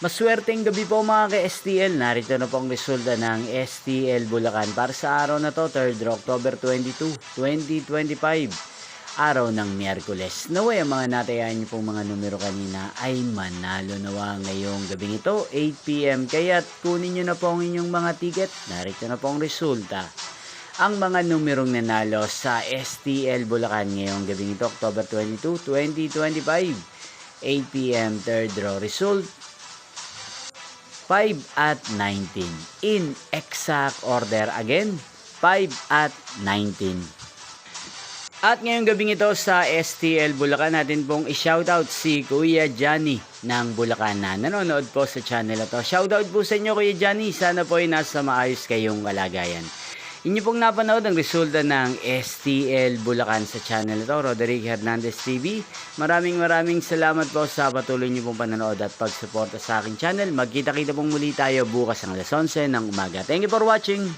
Maswerteng gabi po mga ka-STL. Narito na po ang resulta ng STL Bulacan para sa araw na to, 3rd October 22, 2025. Araw ng Miyerkules. Naway ang mga natayan niyo pong mga numero kanina ay manalo nawa ngayong gabing ito, 8 p.m. Kaya't kunin niyo na po ang inyong mga ticket. Narito na po ang resulta. Ang mga numerong nanalo sa STL Bulacan ngayong gabing ito, October 22, 2025. 8 p.m. third draw result 5 at 19. In exact order again, 5 at 19. At ngayong gabing ito sa STL Bulacan natin pong i-shoutout si Kuya Johnny ng Bulacan na nanonood po sa channel na to. Shoutout po sa inyo Kuya Johnny, sana po ay nasa maayos kayong kalagayan. Inyo pong napanood ang resulta ng STL Bulacan sa channel na to, Roderick Hernandez TV. Maraming salamat po sa patuloy niyo pong panonood at pagsuporta sa aking channel. Magkita-kita pong muli tayo bukas ng alas 11 ng umaga. Thank you for watching!